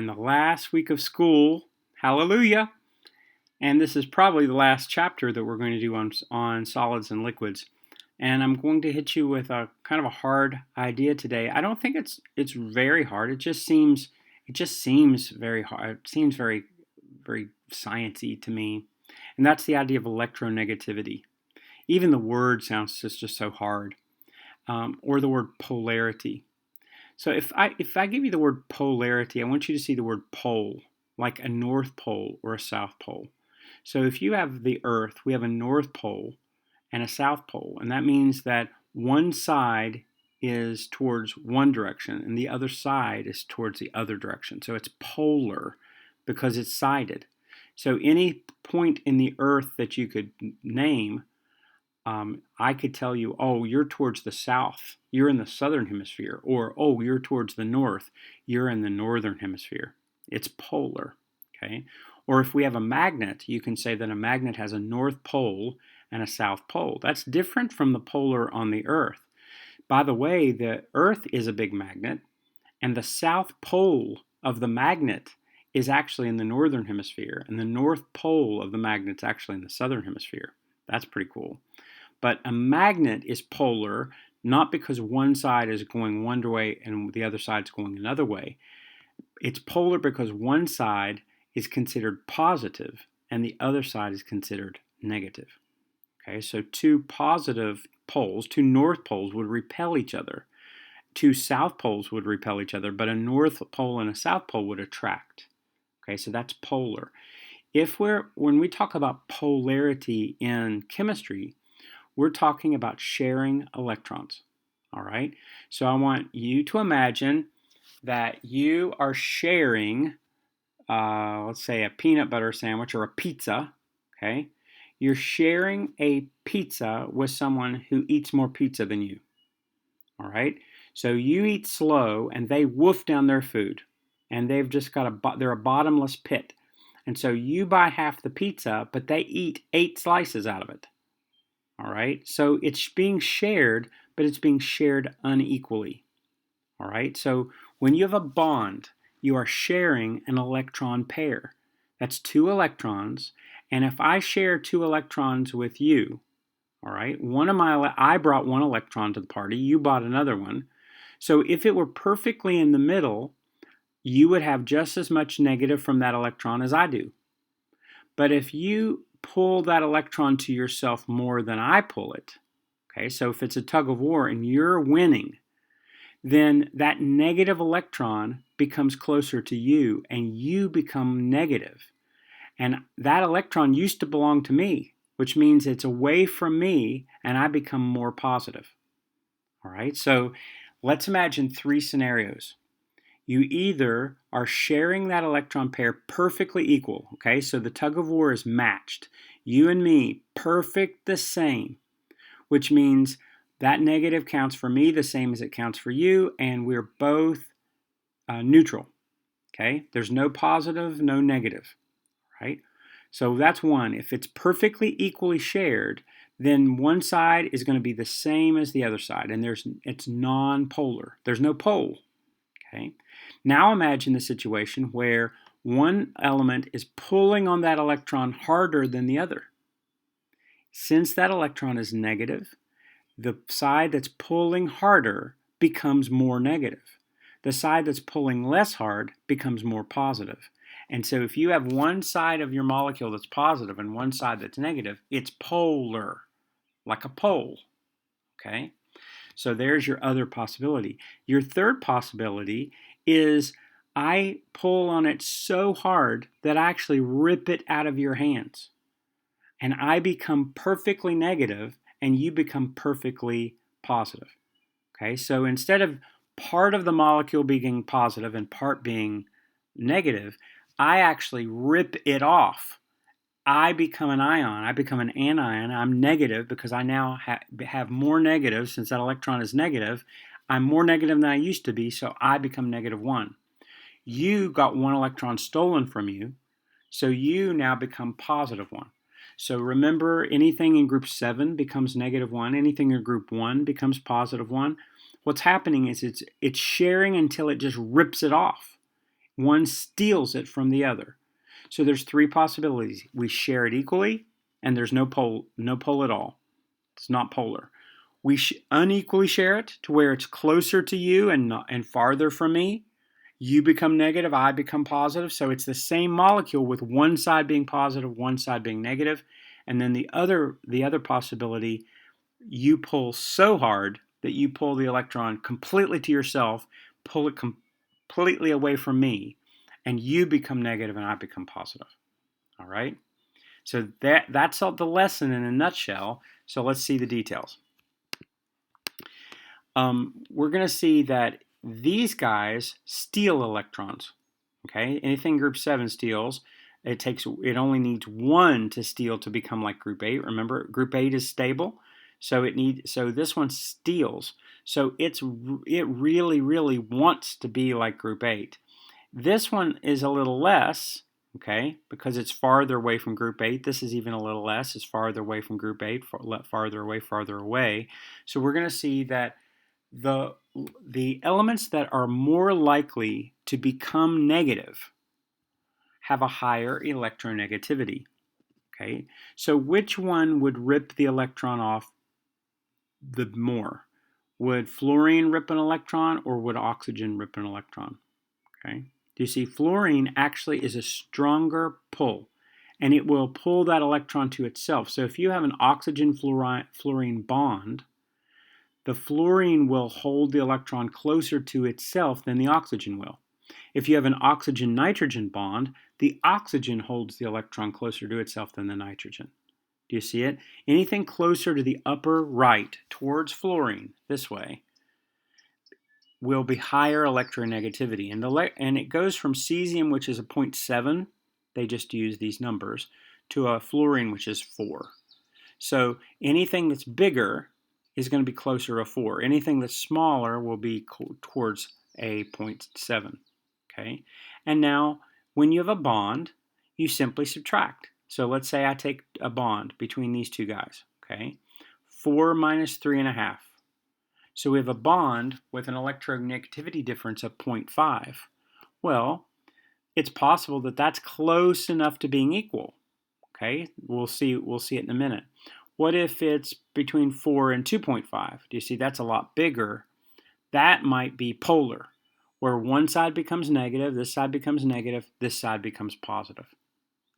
In the last week of school, hallelujah, and this is probably the last chapter that we're going to do on solids and liquids. And I'm going to hit you with a kind of a hard idea today. I don't think it's very hard. It just seems very hard. It seems very sciencey to me. And that's the idea of electronegativity. Even the word sounds just so hard. Or the word polarity. So if I give you the word polarity, I want you to see the word pole, like a north pole or a south pole. So if you have the Earth, we have a north pole and a south pole, and that means that one side is towards one direction and the other side is towards the other direction. So it's polar because it's sided. So any point in the Earth that you could name, I could tell you, oh, you're towards the south, you're in the southern hemisphere, or oh, you're towards the north, you're in the northern hemisphere. It's polar, okay? Or if we have a magnet, you can say that a magnet has a north pole and a south pole. That's different from the polar on the Earth. By the way, the Earth is a big magnet, and the south pole of the magnet is actually in the northern hemisphere, and the north pole of the magnet is actually in the southern hemisphere. That's pretty cool. But a magnet is polar, not because one side is going one way and the other side is going another way. It's polar because one side is considered positive and the other side is considered negative. Okay, so two positive poles, two north poles would repel each other. Two south poles would repel each other, but a north pole and a south pole would attract. Okay, so that's polar. When we talk about polarity in chemistry, we're talking about sharing electrons. All right, so I want you to imagine that you are sharing, let's say, a peanut butter sandwich or a pizza. Okay, you're sharing a pizza with someone who eats more pizza than you. All right, so you eat slow and they wolf down their food, and they've just they're a bottomless pit. And so you buy half the pizza, but they eat 8 slices out of it. All right, so it's being shared, but it's being shared unequally. All right, so when you have a bond, you are sharing an electron pair. That's 2 electrons, and if I share 2 electrons with you, all right, I brought 1 electron to the party, you bought another one. So if it were perfectly in the middle, you would have just as much negative from that electron as I do. But if you pull that electron to yourself more than I pull it, okay, so if it's a tug of war and you're winning, then that negative electron becomes closer to you and you become negative. And that electron used to belong to me, which means it's away from me and I become more positive. All right, so let's imagine 3 scenarios. You either are sharing that electron pair perfectly equal, okay? So the tug of war is matched. You and me, perfect the same, which means that negative counts for me the same as it counts for you, and we're both neutral, okay? There's no positive, no negative, right? So that's one. If it's perfectly equally shared, then one side is going to be the same as the other side, and it's non-polar. There's no pole. Okay. Now imagine the situation where one element is pulling on that electron harder than the other. Since that electron is negative, the side that's pulling harder becomes more negative. The side that's pulling less hard becomes more positive. And so if you have one side of your molecule that's positive and one side that's negative, it's polar, like a pole. Okay? So there's your other possibility. Your third possibility is I pull on it so hard that I actually rip it out of your hands. And I become perfectly negative and you become perfectly positive. Okay, so instead of part of the molecule being positive and part being negative, I actually rip it off. I become an ion, I become an anion, I'm negative because I now have more negatives. Since that electron is negative, I'm more negative than I used to be, so I become -1. You got 1 electron stolen from you, so you now become +1. So remember, anything in group 7 becomes -1, anything in group 1 becomes +1. What's happening is it's sharing until it just rips it off. one steals it from the other. So there's three possibilities. We share it equally, and there's no pole at all. It's not polar. We unequally share it to where it's closer to you and farther from me. You become negative, I become positive. So it's the same molecule with one side being positive, one side being negative. And then the other possibility, you pull so hard that you pull the electron completely to yourself, pull it completely away from me, and you become negative and I become positive. All right? So that's all the lesson in a nutshell. So let's see the details. We're going to see that these guys steal electrons. Okay, anything group 7 steals, it only needs one to steal to become like group 8. Remember, group 8 is stable, so this one steals. So it really wants to be like group 8. This one is a little less, okay, because it's farther away from group 8. This is even a little less. It's farther away from group 8, farther away. So we're going to see that the elements that are more likely to become negative have a higher electronegativity. Okay, so which one would rip the electron off the more? Would fluorine rip an electron, or would oxygen rip an electron? Okay, do you see fluorine actually is a stronger pull, and it will pull that electron to itself. So if you have an oxygen fluorine bond, the fluorine will hold the electron closer to itself than the oxygen will. If you have an oxygen-nitrogen bond, the oxygen holds the electron closer to itself than the nitrogen. Do you see it? Anything closer to the upper right, towards fluorine, this way, will be higher electronegativity. And it goes from cesium, which is a 0.7, they just use these numbers, to a fluorine, which is 4. So anything that's bigger is going to be closer to 4. Anything that's smaller will be towards a 0.7. Okay? And now, when you have a bond, you simply subtract. So let's say I take a bond between these two guys. Okay? 4 minus 3.5. So we have a bond with an electronegativity difference of 0.5. Well, it's possible that that's close enough to being equal. Okay? We'll see it in a minute. What if it's between 4 and 2.5? Do you see that's a lot bigger? That might be polar, where one side becomes negative, this side becomes negative, this side becomes positive.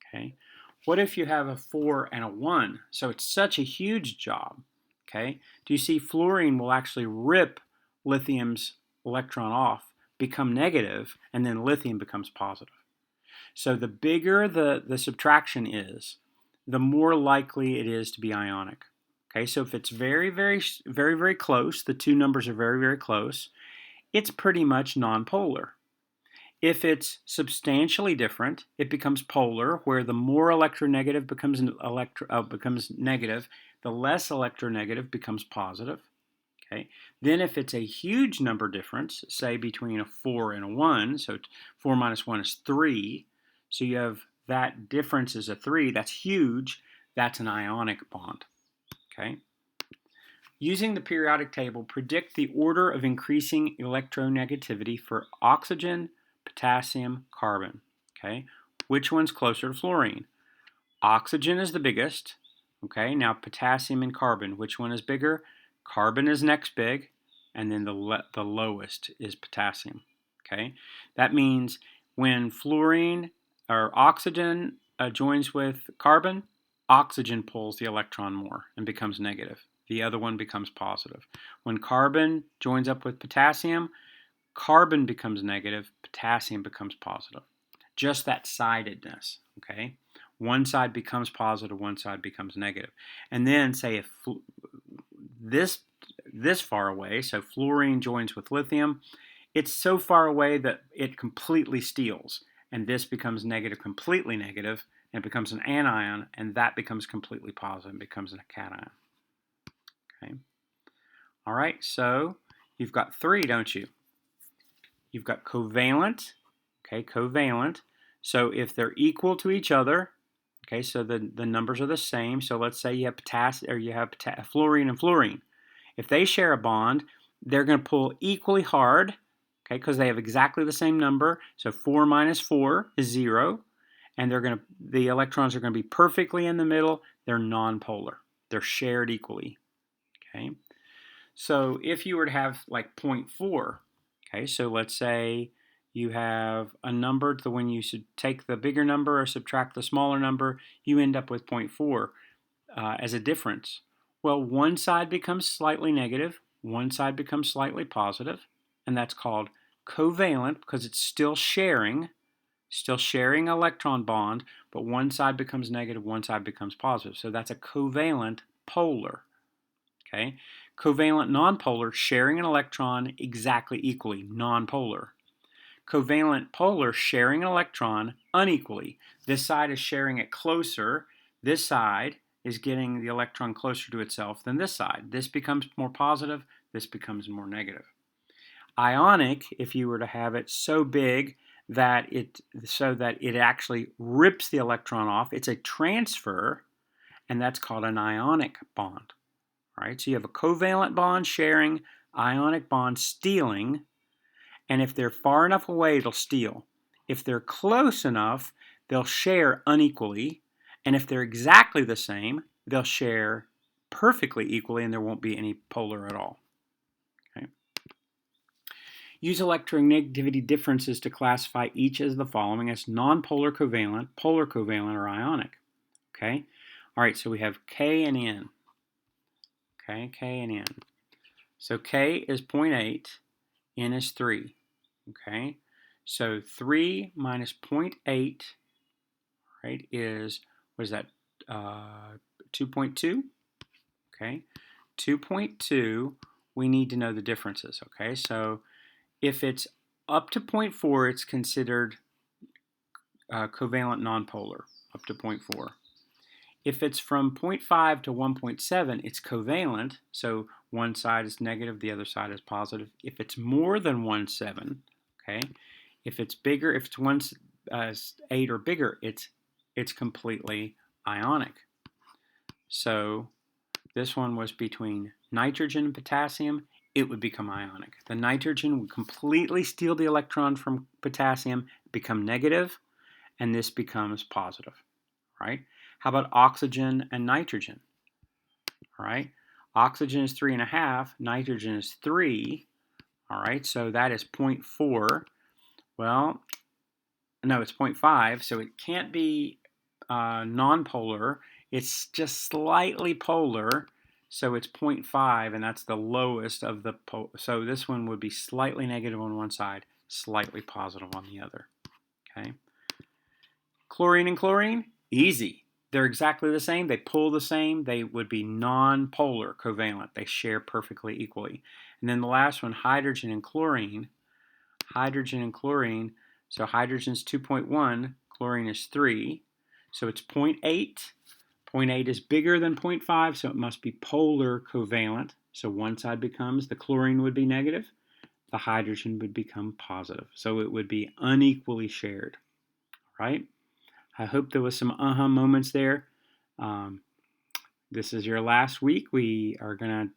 Okay? What if you have a 4 and a 1? So it's such a huge job. Okay? Do you see fluorine will actually rip lithium's electron off, become negative, and then lithium becomes positive. So the bigger the subtraction is, the more likely it is to be ionic. Okay, so if it's very close, the two numbers are very close, it's pretty much nonpolar. If it's substantially different, it becomes polar, where the more electronegative becomes negative, the less electronegative becomes positive. Okay. Then if it's a huge number difference, say between a 4 and a 1, so 4 minus 1 is 3, so you have that difference is a 3, that's huge, that's an ionic bond. Okay. Using the periodic table, predict the order of increasing electronegativity for oxygen, potassium, carbon. Okay. Which one's closer to fluorine? Oxygen is the biggest. Okay. Now potassium and carbon, which one is bigger? Carbon is next big, and then the lowest is potassium. Okay. That means when fluorine or oxygen joins with carbon, oxygen pulls the electron more and becomes negative. The other one becomes positive. When carbon joins up with potassium, carbon becomes negative, potassium becomes positive. Just that sidedness, okay? One side becomes positive, one side becomes negative. And then say if this far away, so fluorine joins with lithium, it's so far away that it completely steals. And this becomes negative, completely negative, and it becomes an anion, and that becomes completely positive and becomes a cation. Okay. All right, so you've got 3, don't you? You've got covalent, okay, covalent. So if they're equal to each other, okay, so the numbers are the same. So let's say you have fluorine and fluorine. If they share a bond, they're going to pull equally hard, okay, because they have exactly the same number. So 4 minus 4 is 0, and the electrons are going to be perfectly in the middle. They're nonpolar. They're shared equally, okay? So if you were to have like 0.4, okay, so let's say you have a number, when you should take the bigger number or subtract the smaller number, you end up with 0.4 as a difference. Well, one side becomes slightly negative, one side becomes slightly positive, and that's called covalent because it's still sharing electron bond, but one side becomes negative, one side becomes positive. So that's a covalent polar. Okay? Covalent nonpolar, sharing an electron exactly equally, nonpolar. Covalent polar, sharing an electron unequally. This side is sharing it closer. This side is getting the electron closer to itself than this side. This becomes more positive, this becomes more negative. Ionic, if you were to have it so big that it actually rips the electron off, it's a transfer, and that's called an ionic bond. Right? So you have a covalent bond sharing, ionic bond stealing, and if they're far enough away, it'll steal. If they're close enough, they'll share unequally, and if they're exactly the same, they'll share perfectly equally, and there won't be any polar at all. Okay? Use electronegativity differences to classify each as the following as nonpolar covalent, polar covalent, or ionic. Okay? All right, so we have K and N. Okay, K and N. So K is 0.8, N is 3. Okay, so 3 minus 0.8, right, is, what is that, 2.2? Okay, 2.2, we need to know the differences. Okay, so if it's up to 0.4, it's considered covalent nonpolar, up to 0.4. If it's from 0.5 to 1.7, it's covalent, so one side is negative, the other side is positive. If it's more than 1.7, okay, if it's bigger, if it's 1.8 or bigger, it's completely ionic. So this one was between nitrogen and potassium, it would become ionic. The nitrogen would completely steal the electron from potassium, become negative, and this becomes positive, right? How about oxygen and nitrogen? All right, oxygen is 3.5, nitrogen is 3. All right, so that is 0.4. Well, no, it's 0.5, so it can't be nonpolar. It's just slightly polar, so it's 0.5, and that's the lowest of the so this one would be slightly negative on one side, slightly positive on the other. Okay. Chlorine and chlorine, easy. They're exactly the same. They pull the same. They would be non-polar covalent. They share perfectly equally. And then the last one, hydrogen and chlorine. Hydrogen and chlorine. So hydrogen's 2.1, chlorine is 3. So it's 0.8. 0.8 is bigger than 0.5, so it must be polar covalent. So one side becomes, the chlorine would be negative, the hydrogen would become positive. So it would be unequally shared, right? I hope there was some aha moments there. This is your last week. We are going to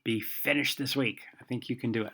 be finished this week. I think you can do it.